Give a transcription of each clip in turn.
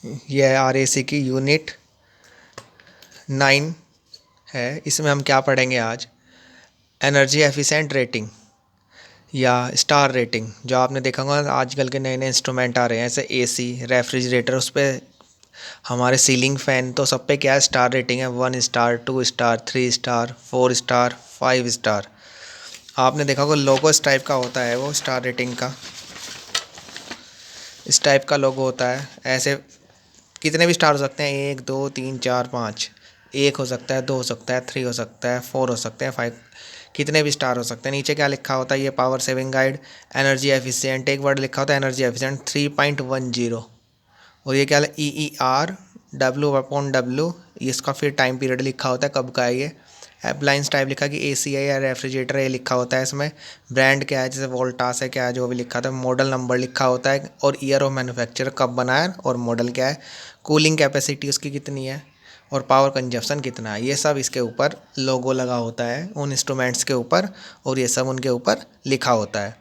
ये है RAC की यूनिट 9 है। इसमें हम क्या पढ़ेंगे आज? एनर्जी एफिशिएंट रेटिंग या स्टार रेटिंग। जो आपने देखा होगा आजकल के नए नए इंस्ट्रूमेंट आ रहे हैं, ऐसे AC, रेफ्रिजरेटर, उस पर हमारे सीलिंग फ़ैन, तो सब पे क्या है? स्टार रेटिंग है। 1 star, 2 star, 3 star, 4 star, 5 star. आपने देखा होगा लोगो इस टाइप का होता है, वो स्टार रेटिंग का इस टाइप का लोगो होता है। ऐसे कितने भी स्टार हो सकते हैं, 1 2 3 4 5। एक हो सकता है, 2 हो सकता है, 3 हो सकता है, 4 हो सकते हैं, 5, कितने भी स्टार हो सकते हैं। नीचे क्या लिखा होता है? ये power saving guide, energy efficient, एक वर्ड लिखा होता है एनर्जी एफिशिएंट 3.10। और ये क्या है? EER W/W। इसका फिर टाइम पीरियड लिखा होता है, कब का है ये। अप्लाइंस टाइप लिखा कि AC है या रेफ्रिजरेटर है, ये लिखा होता है इसमें। ब्रांड क्या है, जैसे वोल्टास है, क्या है, जो भी लिखा था। मॉडल नंबर लिखा होता है और ईयर ऑफ मैन्युफैक्चर, कब बना है, और मॉडल क्या है। कूलिंग कैपेसिटी उसकी कितनी है, और पावर कंजप्शन कितना है, ये सब इसके ऊपर लोगो लगा होता है उन इंस्ट्रूमेंट्स के ऊपर, और ये सब उनके ऊपर लिखा होता है।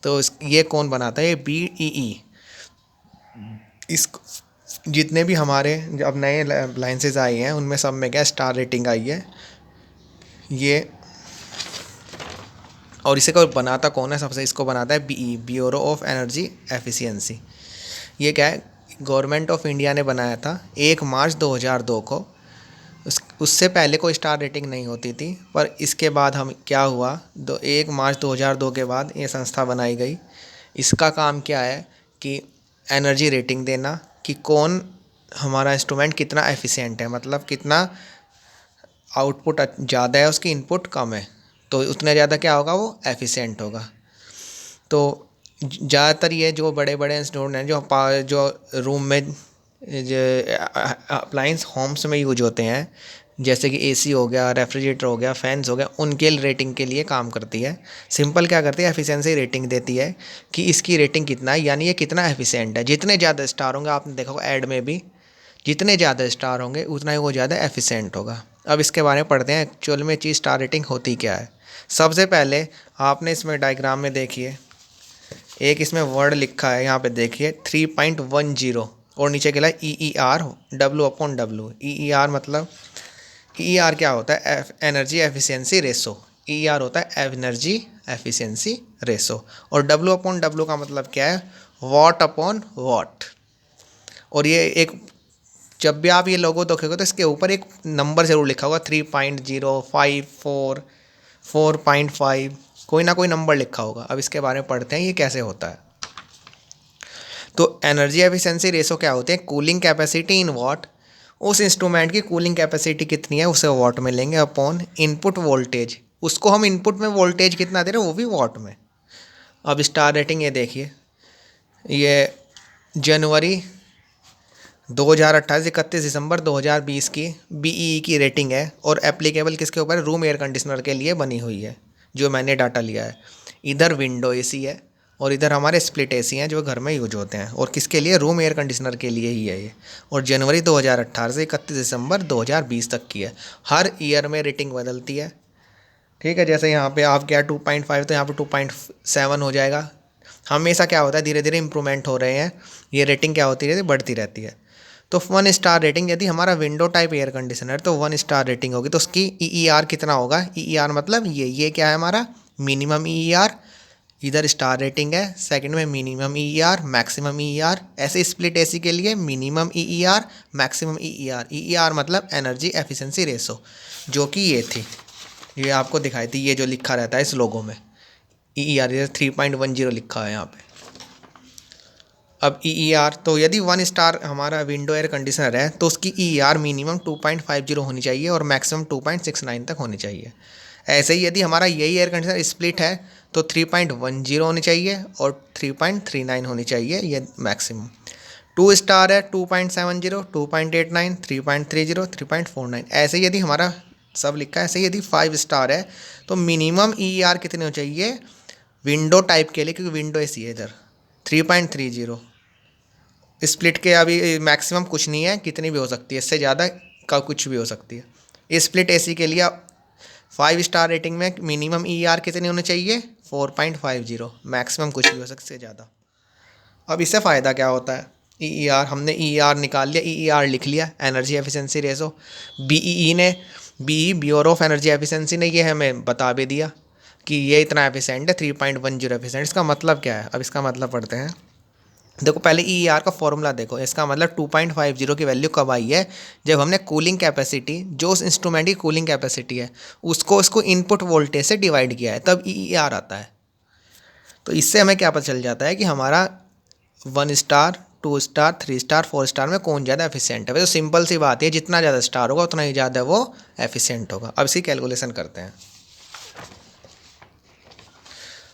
तो ये कौन बनाता है? ये BEE। इस जितने भी हमारे अब नए अप्लाइंसेस आए हैं, उनमें सब में क्या स्टार रेटिंग आई है ये। और इसे को बनाता कौन है? सबसे इसको बनाता है BE, bureau of energy efficiency. ये क्या है? गवर्नमेंट ऑफ इंडिया ने बनाया था 1 मार्च 2002 को। उससे पहले कोई स्टार रेटिंग नहीं होती थी, पर इसके बाद हम क्या हुआ, 1 मार्च 2002 के बाद ये संस्था बनाई गई। इसका काम क्या है कि एनर्जी रेटिंग देना, कि कौन हमारा इंस्ट्रूमेंट कितना एफिशिएंट है, मतलब कितना आउटपुट ज़्यादा है, उसकी इनपुट कम है, तो उतना ज़्यादा क्या होगा, वो एफिशिएंट होगा। तो ज़्यादातर ये जो बड़े बड़े इंस्टीट्यूट हैं, जो रूम में, जो अप्लाइंस होम्स में यूज होते हैं, जैसे कि AC हो गया, रेफ्रिजरेटर हो गया, फैंस हो गया, उनके रेटिंग के लिए काम करती है। सिंपल क्या करती है? एफिशिएंसी रेटिंग देती है कि इसकी रेटिंग कितना है, यानी ये कितना एफिशिएंट है। जितने ज़्यादा स्टार होंगे, आपने देखा होगा ऐड में भी, जितने ज़्यादा स्टार होंगे उतना ही वो ज़्यादा एफिशिएंट होगा। अब इसके बारे में पढ़ते हैं एक्चुअल में चीज़ स्टार रेटिंग होती क्या है। सबसे पहले आपने इसमें डायग्राम में देखिए, एक इसमें वर्ड लिखा है, यहाँ पे देखिए 3.10, और नीचे क्या है? EER W/W। EER मतलब, EER क्या होता है? Energy efficiency ratio. EER होता है एनर्जी एफिशिएंसी रेशो। और W/W का मतलब क्या है? What upon what. और ये एक, जब भी आप ये लोगो देखोगे तो इसके ऊपर एक नंबर ज़रूर लिखा होगा, 3.054, 4.5, कोई ना कोई नंबर लिखा होगा। अब इसके बारे में पढ़ते हैं ये कैसे होता है। तो एनर्जी एफिशिएंसी रेशो क्या होते हैं? कूलिंग कैपेसिटी इन वाट। उस इंस्ट्रूमेंट की कूलिंग कैपेसिटी कितनी है, उसे वाट में लेंगे, अपॉन इनपुट वोल्टेज। उसको हम इनपुट में वोल्टेज कितना दे रहे हैं, वो भी वाट में। अब स्टार रेटिंग ये देखिए, ये जनवरी 2028, 31 दिसंबर 2020 की BEE की रेटिंग है, और एप्लीकेबल किसके ऊपर है? रूम एयर कंडीशनर के लिए बनी हुई है, जो मैंने डाटा लिया है। इधर विंडो AC है, और इधर हमारे स्प्लिट AC हैं जो घर में यूज होते हैं, और किसके लिए? रूम एयर कंडीशनर के लिए ही है ये। और जनवरी 2018 से 31 दिसंबर 2020 तक की है। हर ईयर में रेटिंग बदलती है, ठीक है। जैसे यहाँ पे आप क्या 2.5, तो यहाँ पे 2.7 हो जाएगा। हमेशा क्या होता है, धीरे धीरे इंप्रूवमेंट हो रहे हैं, ये रेटिंग क्या होती रहती है? बढ़ती रहती है। तो 1 स्टार रेटिंग, यदि हमारा विंडो टाइप एयर कंडीशनर, तो 1 स्टार रेटिंग होगी, तो उसकी EER कितना होगा? EER मतलब ये क्या है हमारा? Minimum EER। इधर स्टार रेटिंग है, सेकंड में मिनिमम EER, मैक्सिमम EER। ऐसे स्प्लिट AC के लिए minimum EER, maximum EER। EER मतलब एनर्जी एफिशिएंसी रेशो, जो कि ये थी, ये आपको दिखाई थी, ये जो लिखा रहता है इस लोगो में, EER 3.10 लिखा है यहाँ पे। अब EER, तो यदि 1 स्टार हमारा विंडो एयर कंडीशनर है, तो उसकी EER मिनिमम 2.50 होनी चाहिए, और मैक्सिमम 2.69 तक होनी चाहिए। ऐसे ही यदि हमारा यही एयर कंडीशनर स्प्लिट है, तो 3.10 होनी चाहिए, और 3.39 होनी चाहिए, ये मैक्सिमम। 2 स्टार है, 2.70, 2.89, 3.30, 3.49। ऐसे ही यदि हमारा सब लिखा है, ऐसे ही यदि 5 स्टार है, तो मिनिमम EER कितने हो चाहिए विंडो टाइप के लिए, क्योंकि विंडो AC है इधर, 3.30। स्प्लिट के अभी मैक्सिमम कुछ नहीं है, कितनी भी हो सकती है, इससे ज़्यादा का कुछ भी हो सकती है। स्प्लिट AC के लिए 5 स्टार रेटिंग में मिनिमम EER कितनी होनी चाहिए? 4.50। मैक्सिमम कुछ भी हो सकता है, इससे ज़्यादा। अब इससे फ़ायदा क्या होता है? EER हमने EER निकाल लिया, EER लिख लिया, एनर्जी एफिशिएंसी रेशो। BEE ने, BE bureau of energy efficiency ने ये हमें बता भी दिया कि ये इतना एफिशिएंट है, 3.10 एफिशिएंट। इसका मतलब क्या है, अब इसका मतलब पढ़ते हैं। देखो पहले EER का फॉर्मूला देखो, इसका मतलब 2.50 की वैल्यू कब आई है, जब हमने कूलिंग कैपेसिटी, जो उस इंस्ट्रूमेंट की कूलिंग कैपेसिटी है उसको इनपुट वोल्टेज से डिवाइड किया है, तब EER आता है। तो इससे हमें क्या पता चल जाता है कि हमारा 1 स्टार, 2 स्टार, 3 स्टार, 4 स्टार में कौन ज़्यादा एफिशिएंट है। तो सिंपल सी बात है, जितना ज़्यादा स्टार होगा उतना ही ज़्यादा वो एफिशिएंट होगा। अब इसकी कैलकुलेशन करते हैं।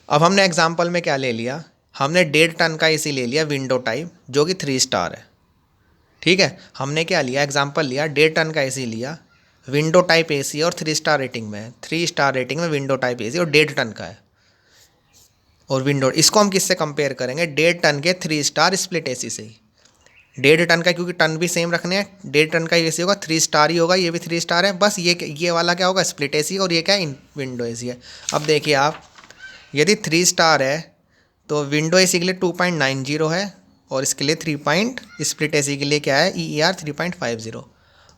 अब हमने एग्जांपल में क्या ले लिया, हमने 1.5 टन का एसी ले लिया विंडो टाइप, जो कि 3 स्टार है। ठीक है, हमने क्या लिया, एग्जांपल लिया, 1.5 टन का एसी लिया, विंडो टाइप एसी और 3 स्टार रेटिंग में है। 3 स्टार रेटिंग में विंडो टाइप एसी और 1.5 टन का है। और विंडो, इसको हम किससे कंपेयर करेंगे, 1.5 टन के 3 स्टार स्प्लिट एसी से ही। 1.5 टन का, क्योंकि टन भी सेम रखने हैं, 1.5 टन का एसी होगा, 3 स्टार ही होगा, ये भी 3 स्टार है। बस ये वाला क्या होगा, स्प्लिट एसी, और ये क्या है, विंडो एसी है। अब देखिए आप, यदि 3 स्टार है तो विंडो एसी के लिए 2.90 है, और इसके लिए 3 स्प्लिट एसी के लिए क्या है, EER 3.50।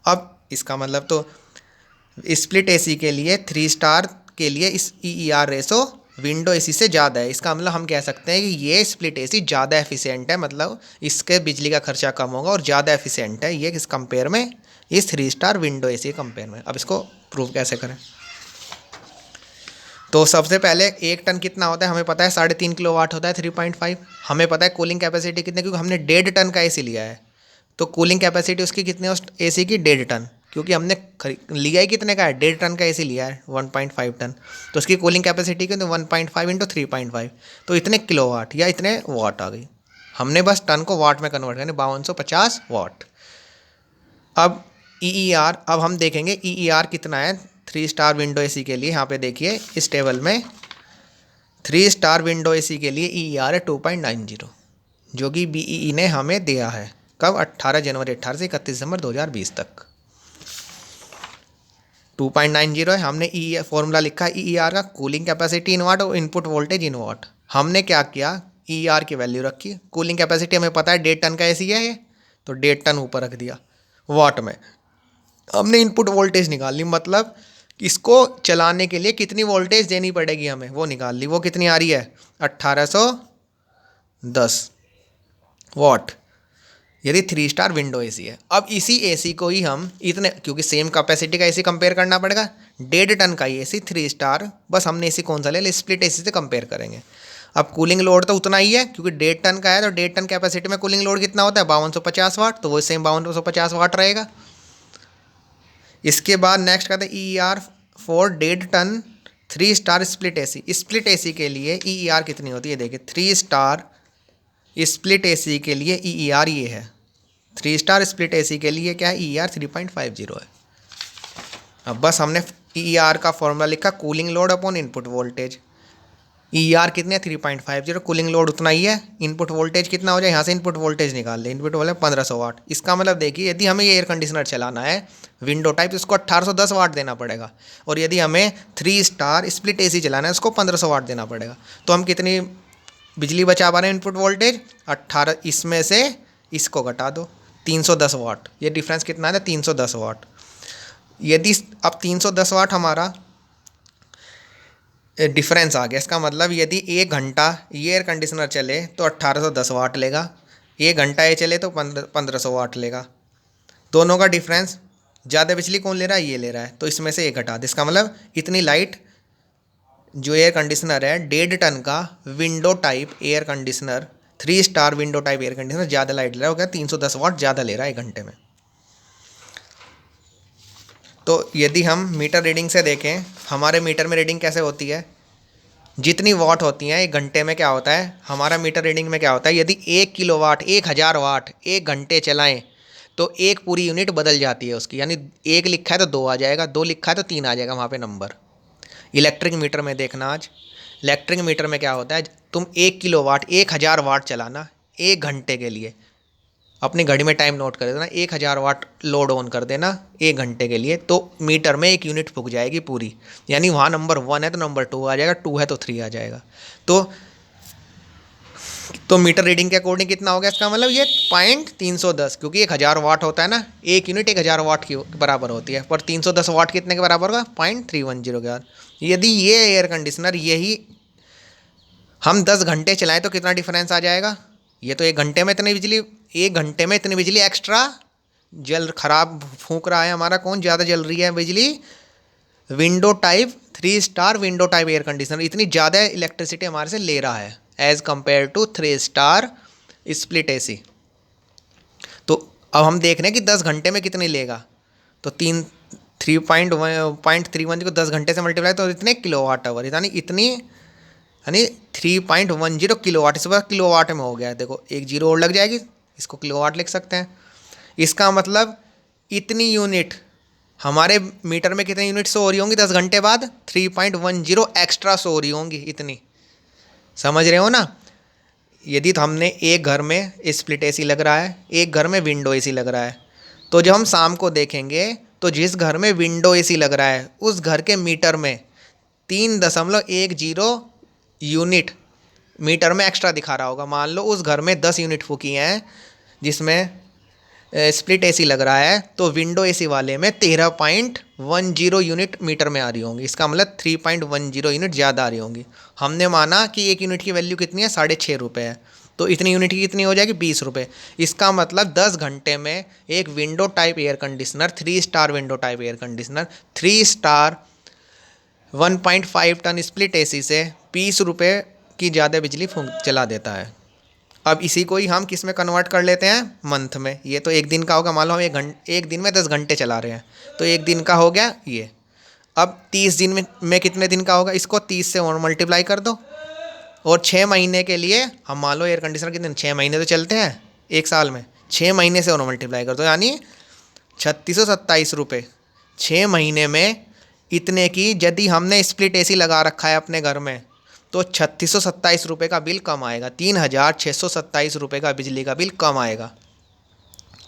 अब इसका मतलब तो स्प्लिट एसी के लिए 3 स्टार के लिए इस EER रेशो विंडो एसी से ज़्यादा है। इसका मतलब हम कह सकते हैं कि ये स्प्लिट एसी ज़्यादा एफिशिएंट है, मतलब इसके बिजली का खर्चा कम होगा और ज़्यादा एफिशिएंट है ये, किस कंपेयर में, इस 3 स्टार विंडो एसी कंपेयर में। अब इसको प्रूव कैसे करें, तो सबसे पहले 1 टन कितना होता है हमें पता है, 3.5 किलोवाट होता है, 3.5। हमें पता है कूलिंग कैपेसिटी कितनी, क्योंकि हमने 1.5 टन का एसी लिया है, तो कूलिंग कैपेसिटी उसकी कितनी है, उस एसी की 1.5 टन, क्योंकि हमने लिया ही कितने का है, 1.5 टन का एसी लिया है, 1.5 टन, तो उसकी कूलिंग कैपेसिटी कितनी, 1.5 इंटू 3.5, तो इतने किलोवाट या इतने वाट आ गई। हमने बस टन को वाट में कन्वर्ट करना, 5250 वाट। अब EER, अब हम देखेंगे EER कितना है 3 स्टार विंडो एसी के लिए। यहाँ पे देखिए इस टेबल में 3 स्टार विंडो एसी के लिए EER है 2.90, जो कि BEE ने हमें दिया है कब, 18 जनवरी 18 से 31 दिसंबर 2020 तक। 2.90 है। हमने फॉर्मूला लिखा है EER का, कूलिंग कैपेसिटी इन वाट और इनपुट वोल्टेज इन वाट। हमने क्या किया, EER की वैल्यू रखी, कूलिंग कैपेसिटी हमें पता है 1.5 टन का एसी है ये, तो 1.5 टन ऊपर रख दिया वाट में। हमने इनपुट वोल्टेज निकाल ली, मतलब इसको चलाने के लिए कितनी वोल्टेज देनी पड़ेगी हमें, वो निकाल ली। वो कितनी आ रही है, 1810 वाट, यदि 3 स्टार विंडो एसी है। अब इसी एसी को ही हम इतने, क्योंकि सेम कैपेसिटी का एसी कंपेयर करना पड़ेगा, 1.5 टन का एसी 3 स्टार, बस हमने एसी कौन सा ले लिया, स्प्लिट एसी से कंपेयर करेंगे। अब कूलिंग लोड तो उतना ही है, क्योंकि 1.5 टन का है, तो 1.5 टन कैपेसिटी में कूलिंग लोड कितना होता है, 5250 वाट, तो वो सेम 5250 वाट रहेगा। इसके बाद नेक्स्ट कहते हैं EER for 1.5 ton 3 star split AC. Split AC के लिए EER कितनी होती है, देखिए 3 स्टार स्प्लिट एसी के लिए EER ये है, 3 स्टार स्प्लिट एसी के लिए क्या है, EER 3.50 है। अब बस हमने EER का फॉर्मूला लिखा, cooling load upon input voltage. EER कितने, 3.50, कूलिंग लोड उतना ही है, इनपुट वोल्टेज कितना हो जाए, यहाँ से इनपुट वोल्टेज निकाल लें, इनपुट वोल्टेज 1500 वाट। इसका मतलब देखिए, यदि हमें ये एयर कंडीशनर चलाना है विंडो टाइप, तो उसको 1810 वाट देना पड़ेगा, और यदि हमें 3 स्टार स्प्लिट एसी चलाना है उसको 1500 वाट देना पड़ेगा। तो हम कितनी बिजली बचा पा रहे हैं, इनपुट वोल्टेज 18, इसमें से इसको घटा दो, 310 वाट, ये डिफरेंस कितना है, 310 वाट। यदि अब 310 वाट हमारा डिफरेंस आ गया, इसका मतलब यदि 1 घंटा ये एयर कंडीशनर चले तो 1810 वाट लेगा, 1 घंटा ये चले तो 1500 वाट लेगा। दोनों का डिफरेंस, ज़्यादा बिजली कौन ले रहा है, ये ले रहा है, तो इसमें से 1 घटा दे। इसका मतलब इतनी लाइट जो एयर कंडीशनर है 1.5 टन का window type air conditioner, 3 star window type air conditioner ज़्यादा लाइट ले रहा है, हो गया 310 वाट ज़्यादा ले रहा है 1 घंटे में। तो यदि हम मीटर रीडिंग से देखें, हमारे मीटर में रीडिंग कैसे होती है, जितनी वाट होती हैं 1 घंटे में क्या होता है, हमारा मीटर रीडिंग में क्या होता है, यदि 1 किलोवाट 1000 वाट 1 घंटे चलाएं तो एक पूरी यूनिट बदल जाती है उसकी, यानी 1 लिखा है तो 2 आ जाएगा, 2 लिखा है तो 3 आ जाएगा वहाँ पे नंबर। इलेक्ट्रिक मीटर में देखना, आज इलेक्ट्रिक मीटर में क्या होता है, तुम 1 किलोवाट 1000 वाट चलाना 1 घंटे के लिए, अपनी घड़ी में टाइम नोट कर देना, 1000 वाट लोड ऑन कर देना 1 घंटे के लिए, तो मीटर में 1 यूनिट फूक जाएगी पूरी, यानी वहाँ नंबर 1 है तो नंबर 2 आ जाएगा, 2 है तो 3 आ जाएगा। तो तो मीटर रीडिंग के अकॉर्डिंग कितना हो गया, इसका मतलब ये 0.310, क्योंकि 1000 वाट होता है ना, एक यूनिट 1000 वाट की बराबर होती है, पर 310 वाट कितने के बराबर होगा, 0.310 के बाद। यदि ये एयर कंडीशनर यही हम 10 घंटे चलाएं तो कितना डिफरेंस आ जाएगा। ये तो एक घंटे में इतनी बिजली, एक घंटे में इतनी बिजली एक्स्ट्रा जल खराब फूंक रहा है हमारा, कौन ज़्यादा जल रही है बिजली, window type 3 star window type air conditioner इतनी ज़्यादा इलेक्ट्रिसिटी हमारे से ले रहा है as compare to 3 star split AC. तो अब हम देख रहे हैं कि 10 घंटे में कितनी लेगा, तो 3.1 को 10 घंटे से मल्टीप्लाई तो इतने किलो वाट आवर, यानी 3.10 किलो वाट, इस बार किलो वाट में हो गया है, देखो एक जीरो और लग जाएगी, इसको किलो वाट लिख सकते हैं। इसका मतलब इतनी यूनिट हमारे मीटर में कितनी यूनिट शो हो रही होंगी 10 घंटे बाद, 3.10 एक्स्ट्रा शो हो रही होंगी, इतनी, समझ रहे हो ना। यदि तो हमने एक घर में स्प्लिट एसी लग रहा है, एक घर में विंडो एसी लग रहा है, तो जब हम शाम को देखेंगे तो जिस घर में विंडो एसी लग रहा है उस घर के मीटर में 3.10 यूनिट मीटर में एक्स्ट्रा दिखा रहा होगा। मान लो उस घर में 10 यूनिट फूकी हैं जिसमें स्प्लिट एसी लग रहा है, तो विंडो एसी वाले में 13.10 यूनिट मीटर में आ रही होंगी, इसका मतलब 3.10 यूनिट ज़्यादा आ रही होंगी। हमने माना कि एक यूनिट की वैल्यू कितनी है, 6.5 रुपये है, तो इतनी यूनिट की कितनी हो जाएगी, 20 रुपये। इसका मतलब 10 घंटे में एक window type air conditioner, 3 star window type air conditioner, 3 star 1.5 ton split AC से 20 रुपये की ज़्यादा बिजली चला देता है। अब इसी को ही हम किस में कन्वर्ट कर लेते हैं, मंथ में। ये तो एक दिन का होगा, मान लो हम एक दिन में 10 घंटे चला रहे हैं, तो एक दिन का हो गया ये। अब 30 दिन में कितने दिन का होगा, इसको 30 से और मल्टीप्लाई कर दो, और 6 महीने के लिए हम मान लो एयर कंडीशनर कितने 6 महीने तो चलते हैं एक साल में, 6 महीने से और मल्टीप्लाई कर दो, यानी 3627 रुपये 6 महीने में। इतने की यदि हमने स्प्लिट एसी लगा रखा है अपने घर में तो 3627 रुपये का बिल कम आएगा, 3627 रुपये का बिजली का बिल कम आएगा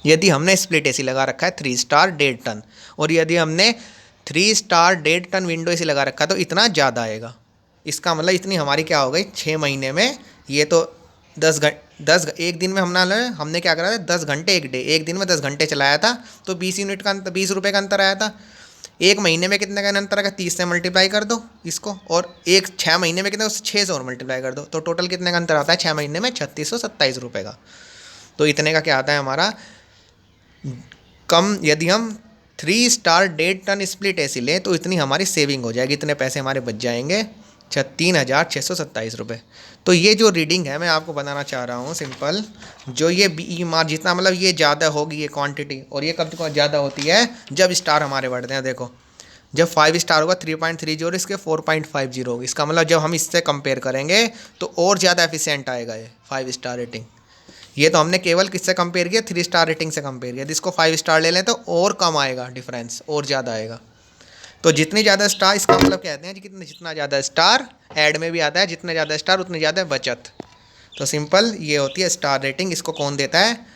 यदि हमने स्प्लिट एसी लगा रखा है 3 स्टार 1.5 टन। और यदि हमने 3 स्टार 1.5 टन विंडो एसी लगा रखा है तो इतना ज़्यादा आएगा। इसका मतलब इतनी हमारी क्या हो गई 6 महीने में। ये तो 10 एक दिन में हमने क्या करा था, 10 घंटे एक दिन में 10 घंटे चलाया था, तो 20 यूनिट का अंतर, 20 रुपये का अंतर आया था। एक महीने में कितने का अंतर आएगा, 30 से मल्टीप्लाई कर दो इसको, और 6 महीने में कितने, उस 6 से और मल्टीप्लाई कर दो, तो टोटल कितने का अंतर आता है 6 महीने में, 3627 रुपये का। तो इतने का क्या आता है हमारा कम। यदि हम 3 स्टार 1.5 टन स्प्लिट एसी लें तो इतनी हमारी सेविंग हो जाएगी, इतने पैसे हमारे बच जाएंगे, 3627 रुपये। तो ये जो रीडिंग है मैं आपको बताना चाह रहा हूँ सिंपल, जो ये BE मार्क जितना मतलब ये ज़्यादा होगी ये क्वांटिटी, और ये कब तक ज़्यादा होती है जब स्टार हमारे बढ़ते हैं। देखो जब 5 स्टार होगा 3.30 और इसके 4.50 होगी, इसका मतलब जब हम इससे कंपेयर करेंगे तो और ज़्यादा एफिशिएंट आएगा ये 5 स्टार रेटिंग। ये तो हमने केवल किससे कंपेयर किया, 3 स्टार रेटिंग से कंपेयर किया, जिसको 5 स्टार ले लें तो और कम आएगा डिफरेंस, और ज़्यादा आएगा। तो जितनी ज़्यादा स्टार, इसका मतलब कहते हैं कि जितना ज़्यादा स्टार, ऐड में भी आता है जितने ज़्यादा स्टार उतनी ज़्यादा बचत। तो सिंपल ये होती है स्टार रेटिंग। इसको कौन देता है,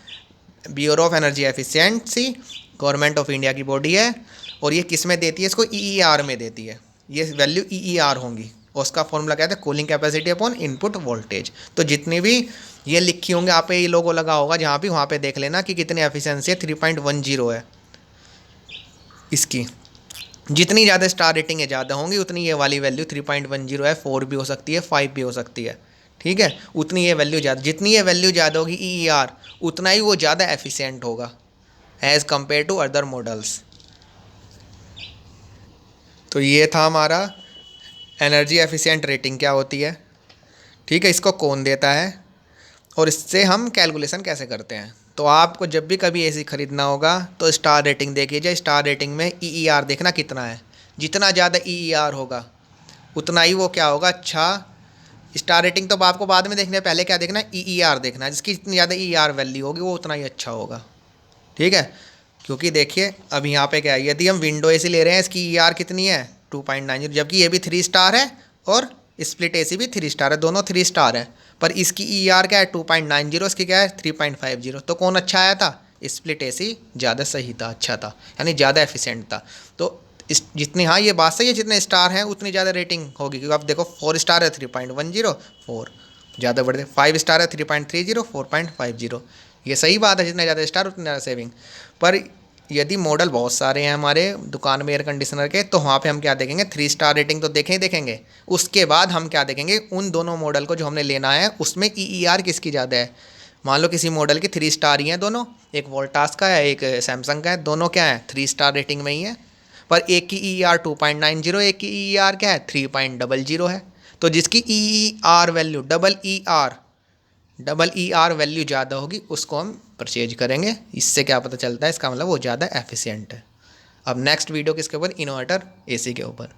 bureau of energy efficiency, government of India की बॉडी है। और ये किस में देती है, इसको EER में देती है, ये वैल्यू EER होंगी, और उसका फॉर्मूला कहते हैं cooling capacity upon input voltage. तो जितनी भी ये लिखी होंगे आप पे, ये लोगो लगा होगा जहाँ भी, वहाँ पे देख लेना कि कितनी एफिशिएंसी है, 3.10 है इसकी। जितनी ज़्यादा स्टार रेटिंग है ज़्यादा होंगी उतनी ये वाली वैल्यू 3.10 है, 4 भी हो सकती है, 5 भी हो सकती है, ठीक है। उतनी ये वैल्यू ज़्यादा, जितनी ये वैल्यू ज़्यादा होगी EER, उतना ही वो ज़्यादा एफिशिएंट होगा as compare to other models. तो ये था हमारा एनर्जी एफिशिएंट रेटिंग क्या होती है, ठीक है। इसको कौन देता है और इससे हम कैलकुलेशन कैसे करते हैं। तो आपको जब भी कभी एसी ख़रीदना होगा तो स्टार रेटिंग देखिए जाए, स्टार रेटिंग में EER देखना कितना है, जितना ज़्यादा EER होगा उतना ही वो क्या होगा, अच्छा। स्टार रेटिंग तो आपको बाद में देखना है, पहले क्या देखना है, EER देखना है, जिसकी जितनी ज़्यादा EER वैल्यू होगी वो उतना ही अच्छा होगा, ठीक है। क्योंकि देखिए अब यहाँ पे क्या है, यदि हम विंडो एसी ले रहे हैं इसकी EER कितनी है 2.90, जबकि ये भी 3 स्टार है और स्प्लिट एसी भी 3 स्टार है, दोनों 3 स्टार है, पर इसकी EER क्या है 2.90, इसकी क्या है 3.50। तो कौन अच्छा आया था, स्प्लिट एसी ज़्यादा सही था, अच्छा था, यानी ज़्यादा एफिशिएंट था। तो इस जितनी, हाँ ये बात सही है, जितने स्टार हैं उतनी ज़्यादा रेटिंग होगी, क्योंकि आप देखो 4 स्टार है 3.10, 4 ज़्यादा बढ़ते। 5 स्टार है 3.30, 4.50, ये सही बात है, जितने ज़्यादा स्टार उतनी ज़्यादा सेविंग। पर यदि मॉडल बहुत सारे हैं हमारे दुकान में एयर कंडीशनर के, तो वहाँ पे हम क्या देखेंगे, 3 स्टार रेटिंग तो देखें ही देखेंगे। उसके बाद हम क्या देखेंगे, उन दोनों मॉडल को जो हमने लेना है उसमें EER किसकी ज़्यादा है। मान लो किसी मॉडल की 3 स्टार ही हैं दोनों, एक वोल्टास का है एक सैमसंग का है, दोनों क्या है 3 स्टार रेटिंग में ही है, पर एक की EER 2.90, एक की EER क्या है 3.00 है। तो जिसकी EER value double E R value ज़्यादा होगी उसको हम परचेज करेंगे। इससे क्या पता चलता है, इसका मतलब वो ज़्यादा एफिशिएंट है। अब नेक्स्ट वीडियो किसके ऊपर, इन्वर्टर AC के ऊपर।